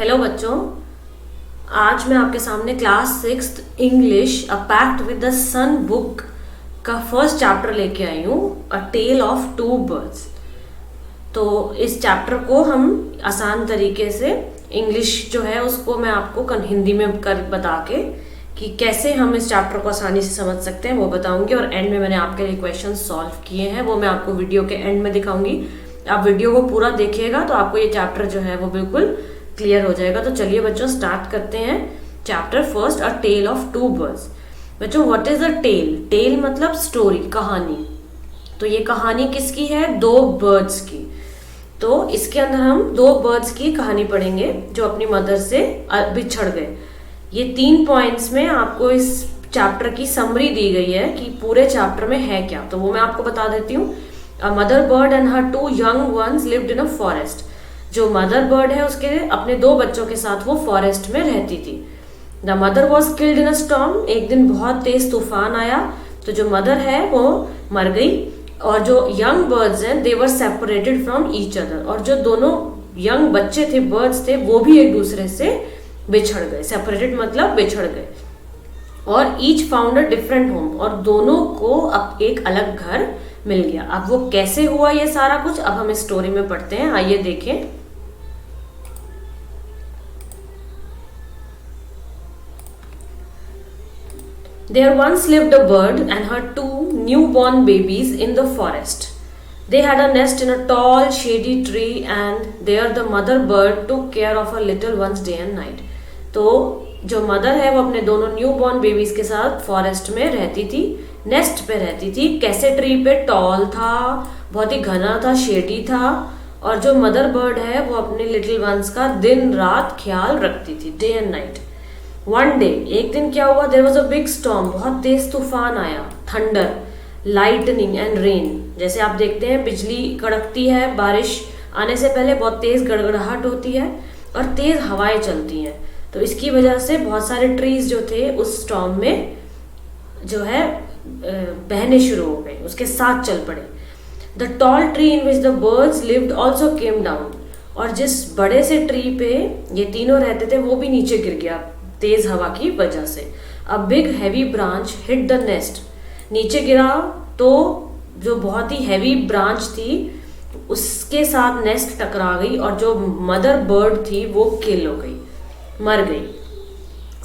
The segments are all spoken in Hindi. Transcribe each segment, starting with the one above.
हेलो बच्चों, आज मैं आपके सामने class 6th English a pact with the sun book का फर्स्ट चैप्टर लेके आई हूँ, a tale of two birds. तो इस चैप्टर को हम आसान तरीके से इंग्लिश जो है उसको मैं आपको हिंदी में कर बता के कि कैसे हम इस चैप्टर को आसानी से समझ सकते हैं वो बताऊंगी। और एंड में मैंने आपके लिए क्वेश्चन सॉल्व किए हैं, वो मैं आपको वीडियो के एंड में दिखाऊंगी। आप वीडियो को पूरा देखिएगा तो आपको ये चैप्टर जो है वो बिल्कुल क्लियर हो जाएगा। तो चलिए बच्चों स्टार्ट करते हैं chapter first, a tale of two birds. बच्चों what is a tale? Tale मतलब स्टोरी, कहानी। तो ये कहानी किसकी है? दो बर्ड्स की। तो इसके अंदर हम दो बर्ड्स की कहानी पढ़ेंगे जो अपनी मदर से बिछड़ गए। ये 3 पॉइंट्स में आपको इस चैप्टर की समरी दी गई है कि पूरे चैप्टर में है क्या, तो वो मैं आपको बता देती हूँ। A mother bird and her 2 young ones lived in a forest. जो मदर बर्ड है उसके अपने 2 बच्चों के साथ वो फॉरेस्ट में रहती थी। The mother was killed in a storm. एक दिन बहुत तेज तूफान आया तो जो मदर है वो मर गई, और जो यंग बर्ड्स हैं दे वर सेपरेटेड फ्रॉम ईच अदर। और जो दोनों यंग बच्चे थे, बर्ड्स थे, वो भी एक दूसरे से बिछड़ गए। सेपरेटेड मतलब बिछड़ गए। और each found a different home, और दोनों को अब एक अलग घर मिल गया। अब वो कैसे हुआ ये सारा कुछ अब हम इस स्टोरी में पढ़ते हैं, आइए देखें। There once lived a bird and her 2 newborn babies in the forest. They had a nest in a tall, shady tree, and there the mother bird took care of her little ones day and night. तो जो मदर है वो अपने दोनों न्यूबॉर्न बेबीज के साथ फॉरेस्ट में रहती थी, नेस्ट पे रहती थी। कैसे ट्री पे? टॉल था, बहुत ही घना था, शेडी था। और जो मदर बर्ड है वो अपने लिटिल वंस का दिन रात ख्याल रखती थी, day and night. One day, एक दिन क्या हुआ? There was a big storm. बहुत तेज तूफान आया। Thunder, lightning and rain. जैसे आप देखते हैं बिजली कड़कती है, बारिश आने से पहले बहुत तेज गड़गड़ाहट होती है और तेज हवाएं चलती हैं। तो इसकी वजह से बहुत सारे ट्रीज जो थे उस स्टॉर्म में जो है बहने शुरू हो गए, उसके साथ चल पड़े। The tall tree in which the birds lived also came down. और जिस बड़े से ट्री पे ये तीनों रहते थे वो भी नीचे गिर गया तेज हवा की वजह से। A big heavy branch hit the nest. नीचे गिरा तो जो बहुत ही हैवी ब्रांच थी उसके साथ नेस्ट टकरा गई, और जो मदर बर्ड थी वो किल हो गई, मर गई।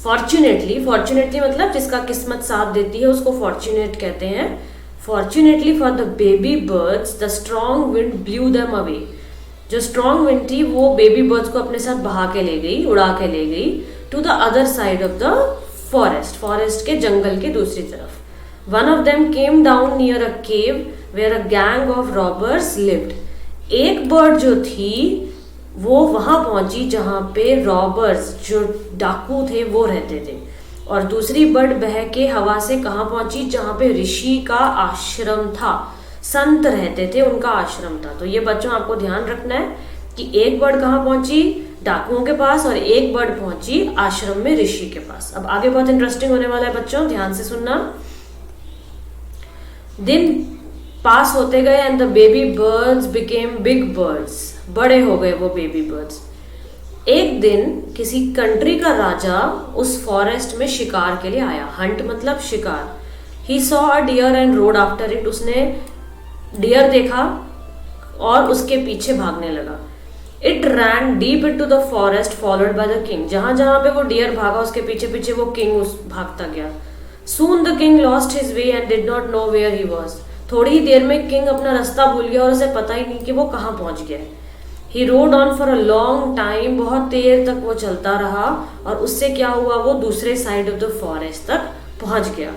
फॉर्चुनेटली, फॉर्चुनेटली मतलब जिसका किस्मत साथ देती है उसको फॉर्चुनेट कहते हैं। Fortunately for the baby birds the strong wind blue them away. जो स्ट्रॉन्ग विंड थी वो बेबी बर्ड्स को अपने साथ बहा के ले गई, उड़ा के ले गई to the other side of the forest. Forest के जंगल के दूसरी तरफ। One of them came down near a cave where a gang of robbers lived. एक बर्ड जो थी वो वहां पहुंची जहां पे रॉबर्स, जो डाकू थे, वो रहते थे। और दूसरी बर्ड बह के हवा से कहाँ पहुंची? जहां पे ऋषि का आश्रम था, संत रहते थे, उनका आश्रम था। तो ये बच्चों आपको ध्यान रखना है कि एक बर्ड कहाँ पहुंची? डाकुओं के पास, और एक बर्ड पहुंची आश्रम में ऋषि के पास। अब आगे बहुत इंटरेस्टिंग होने वाला है बच्चों, ध्यान से सुनना। दिन पास होते गए and the baby birds became big birds. बड़े हो गए वो बेबी बर्ड्स। एक दिन किसी कंट्री का राजा उस फॉरेस्ट में शिकार के लिए आया। हंट मतलब शिकार। He saw a deer and rode after it. उसने डियर देखा और उसके पीछे भागने लगा। It ran deep into the forest followed by the king. जहां जहां पे वो डियर भागा उसके पीछे पीछे वो किंग उस भागता गया। Soon the king lost his way and did not know where he was. थोड़ी ही देर में किंग अपना रास्ता भूल गया और उसे पता ही नहीं कि वो कहाँ पहुंच गया। He rode on for a long time. बहुत देर तक वो चलता रहा और उससे क्या हुआ? वो दूसरे साइड ऑफ द फॉरेस्ट तक पहुंच गया।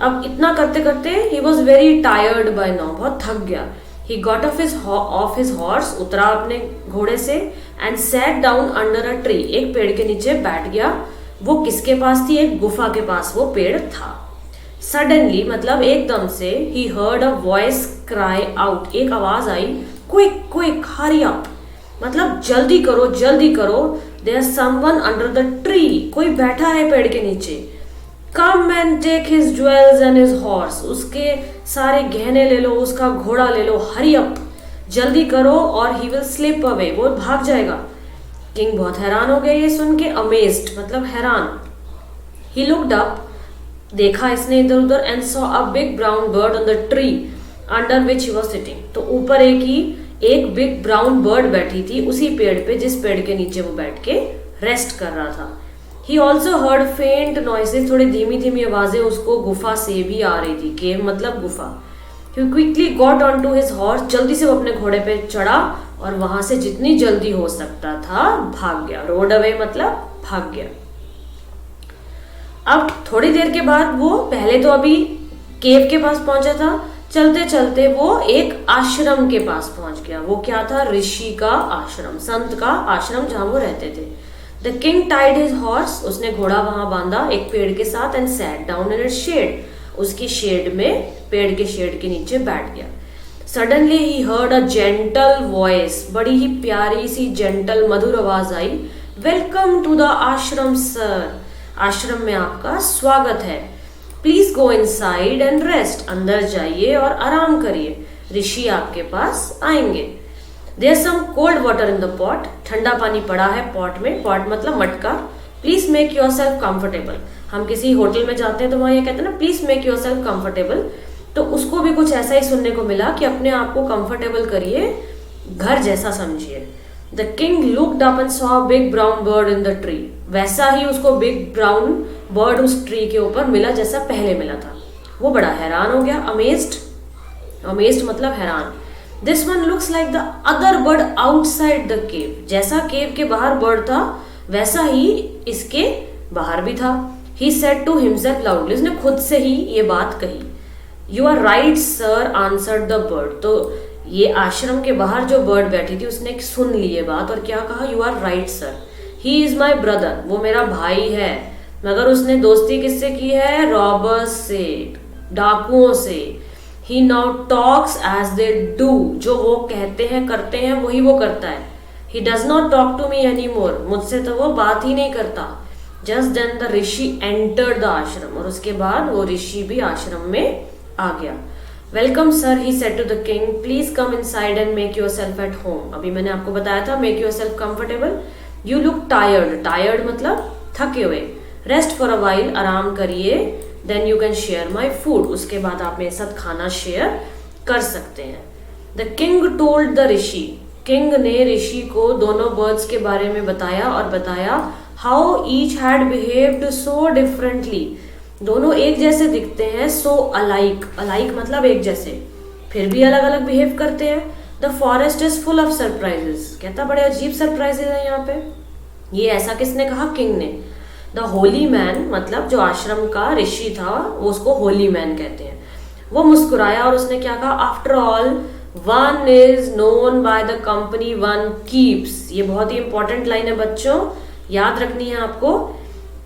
अब इतना करते करते he was very tired by now. बहुत थक गया। He got off his horse, उतरा अपने घोड़े से, and sat down under a tree, एक पेड़ के नीचे बैठ गया। वो किसके पास थी? एक गुफा के पास वो पेड़ था। Suddenly मतलब एकदम से he heard a voice cry out, एक आवाज आई, quick quick hurry up, मतलब जल्दी करो जल्दी करो, there's someone under the tree, कोई बैठा है पेड़ के नीचे। Come and take his jewels and his horse, उसके सारे गहने ले लो, उसका घोड़ा ले लो, hurry up, जल्दी करो, और he will slip away, वो भाग जाएगा। किंग बहुत हैरान हो गया ये सुन के, अमेज्ड मतलब हैरान। ही लुक्ड अप, देखा इसने इधर उधर, and saw a big brown bird on the tree under which he was sitting. तो ऊपर एक बिग ब्राउन बर्ड बैठी थी उसी पेड़ पे जिस पेड़ के नीचे वो बैठ के रेस्ट कर रहा था। ही ऑल्सो हर्ड फेंट नॉइसेस, थोड़ी धीमी धीमी आवाजें उसको गुफा से भी आ रही थी। केव मतलब गुफा। He quickly got on to his horse, जल्दी से वो अपने घोड़े पे चढ़ा और वहां से जितनी जल्दी हो सकता था भाग गया। रोड अवे मतलब भाग गया। अब थोड़ी देर के बाद वो पहले तो अभी केव के पास पहुंचा था, चलते चलते वो एक आश्रम के पास पहुंच गया। वो क्या था? ऋषि का आश्रम, संत का आश्रम जहां वो रहते थे। The king tied his horse, उसने घोड़ा वहां बांधा एक पेड़ के साथ, and sat down in its shade, उसकी शेड में, पेड़ के शेड के नीचे बैठ गया। Suddenly he heard a gentle voice, बड़ी ही प्यारी सी जेंटल मधुर आवाज आई। Welcome to the ashram sir, ashram में आपका स्वागत है। Please go inside and rest, अंदर जाइए और आराम करिए, ऋषि आपके पास आएंगे। There some cold water in the pot, ठंडा पानी पड़ा है पॉट में, पॉट मतलब मटका। Please make yourself comfortable, हम किसी होटल में जाते हैं तो वहां ये कहते हैं ना, please make yourself comfortable. तो उसको भी कुछ ऐसा ही सुनने को मिला कि अपने आप को कंफर्टेबल करिए, घर जैसा समझिए। The king looked up and saw big brown bird in the tree, वैसा ही उसको बिग ब्राउन बर्ड उस ट्री के ऊपर मिला जैसा पहले मिला था। वो बड़ा हैरान हो गया, अमेज्ड, अमेज्ड मतलब हैरान। This one looks like the other bird outside the cave, जैसा केव के बाहर बर्ड था वैसा ही इसके बाहर भी था। He said to himself loudly, उसने खुद से ही ये बात कही। You are right sir answered the bird, तो ये आश्रम के बाहर जो बर्ड बैठी थी उसने सुन ली ये बात और क्या कहा? You are right sir, he is my brother, वो मेरा भाई है। मगर उसने दोस्ती किससे की है? रॉबर्स से, डाकुओं से। He now talks as they do, जो वो कहते हैं करते हैं वही वो करता है। He does not talk to me any more, मुझसे तो वो बात ही नहीं करता। Just then the rishi entered the ashram, और उसके बाद वो ऋषि भी आश्रम में आ गया। Welcome sir, he said to the king, please come inside and make yourself at home. अभी मैंने आपको बताया था make yourself comfortable. You look tired, tired मतलब थके हुए। रेस्ट फॉर अ वाइल, आराम करिए। Then you can share my food, उसके बाद आप मेरे साथ खाना शेयर कर सकते हैं। The king told the Rishi, king ने ऋषि को दोनों बर्ड्स के बारे में बताया और बताया how each had behaved so differently, दोनों एक जैसे दिखते हैं, सो अलाइक, अलाइक मतलब एक जैसे, फिर भी अलग अलग बिहेव करते हैं। The forest is full of surprises, कहता बड़े अजीब सरप्राइजेस हैं यहाँ पे। ये ऐसा किसने कहा? किंग ने। द होली मैन मतलब जो आश्रम का ऋषि था वो उसको होली मैन कहते हैं। वो मुस्कुराया और उसने क्या कहा? After all one is known by the company one keeps. ये बहुत ही इंपॉर्टेंट लाइन है बच्चों, याद रखनी है आपको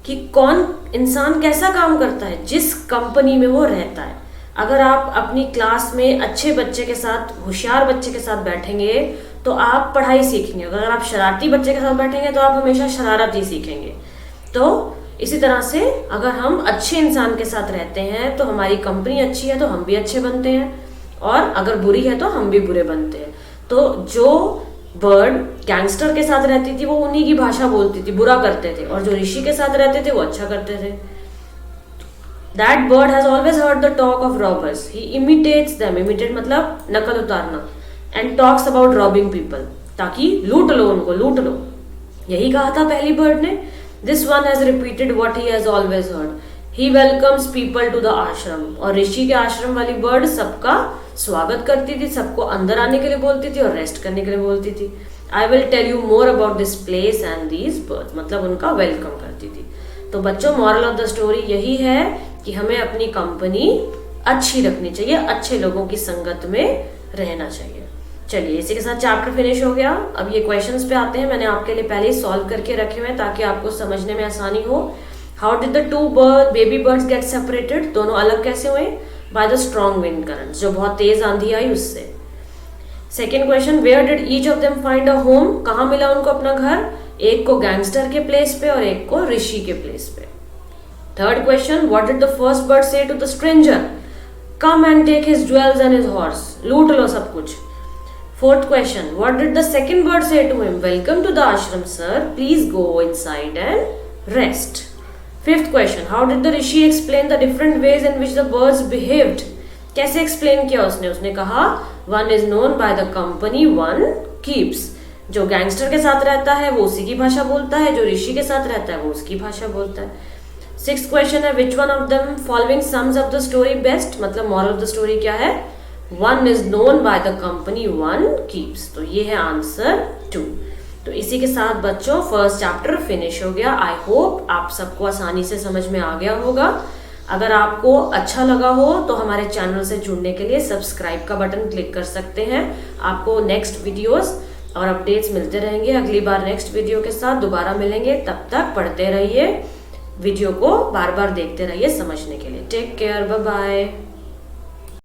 कि कौन इंसान कैसा काम करता है, जिस कंपनी में वो रहता है। अगर आप अपनी क्लास में अच्छे बच्चे के साथ, होशियार बच्चे के साथ बैठेंगे तो आप पढ़ाई सीखेंगे। अगर आप शरारती बच्चे के साथ बैठेंगे तो आप हमेशा शरारत ही सीखेंगे। तो इसी तरह से अगर हम अच्छे इंसान के साथ रहते हैं तो हमारी कंपनी अच्छी है तो हम भी अच्छे बनते हैं, और अगर बुरी है तो हम भी बुरे बनते हैं। तो जो बर्ड गैंगस्टर के साथ रहती थी वो उन्हीं की भाषा बोलती थी, बुरा करते थे, और जो ऋषि के साथ रहते थे वो अच्छा करते थे। That bird has always heard the talk of robbers. He imitates them. Imitate मतलब नकल उतारना. And talks about robbing people. ताकि लूट लो उनको, लूट लो। यही कहा था पहली बर्ड ने। This one has repeated what he has always heard. He welcomes people to the ashram. और ऋषि के आश्रम वाली बर्ड सबका स्वागत करती थी, सबको अंदर आने के लिए बोलती थी और रेस्ट करने के लिए बोलती थी। I will tell you more about this place and these birds. मतलब उनका वेलकम करती थी। तो बच्चों, मॉरल ऑफ द स्टोरी यही है कि हमें अपनी कंपनी अच्छी रखनी चाहिए, अच्छे लोगों की संगत में रहना चाहिए। चलिए, इसी के साथ चैप्टर फिनिश हो गया। अब ये क्वेश्चंस पे आते हैं। मैंने आपके लिए पहले ही सॉल्व करके रखे हुए हैं ताकि आपको समझने में आसानी हो। How did the two baby birds get separated? दोनों अलग कैसे हुए? By the strong wind currents, जो बहुत तेज आंधी आई उससे। Second question, where did each of them find a home? कहाँ मिला उनको अपना घर? एक को गैंगस्टर के प्लेस पे और एक को ऋषि के प्लेस पे। Third question, what did the first bird say to the stranger? Come and take his jewels and his horse, लूट लो सब कुछ। Fourth question, what did the second bird say to him? Welcome to the ashram, sir. Please go inside and rest. Fifth question, how did the rishi explain the different ways in which the birds behaved? कैसे explain किया उसने? उसने कहा one is known by the company one keeps. जो गैंगस्टर के साथ रहता है वो उसी की भाषा बोलता है, जो ऋषि के साथ रहता है वो उसकी भाषा बोलता है. सिक्स्थ क्वेश्चन है, which one of them following sums up the story best, मतलब मॉरल ऑफ द स्टोरी क्या है? One is known by the company one keeps. तो ये है आंसर 2. तो इसी के साथ बच्चों फर्स्ट चैप्टर फिनिश हो गया. आई होप आप सबको आसानी से समझ में आ गया होगा. अगर आपको अच्छा लगा हो तो हमारे चैनल से जुड़ने के लिए सब्सक्राइब का बटन क्लिक कर सकते हैं. आपको नेक्स्ट वीडियोस और अपडेट्स मिलते रहेंगे. अगली बार नेक्स्ट वीडियो के साथ दोबारा मिलेंगे. तब तक पढ़ते रहिए, वीडियो को बार बार देखते रहिए समझने के लिए. Take care, bye bye.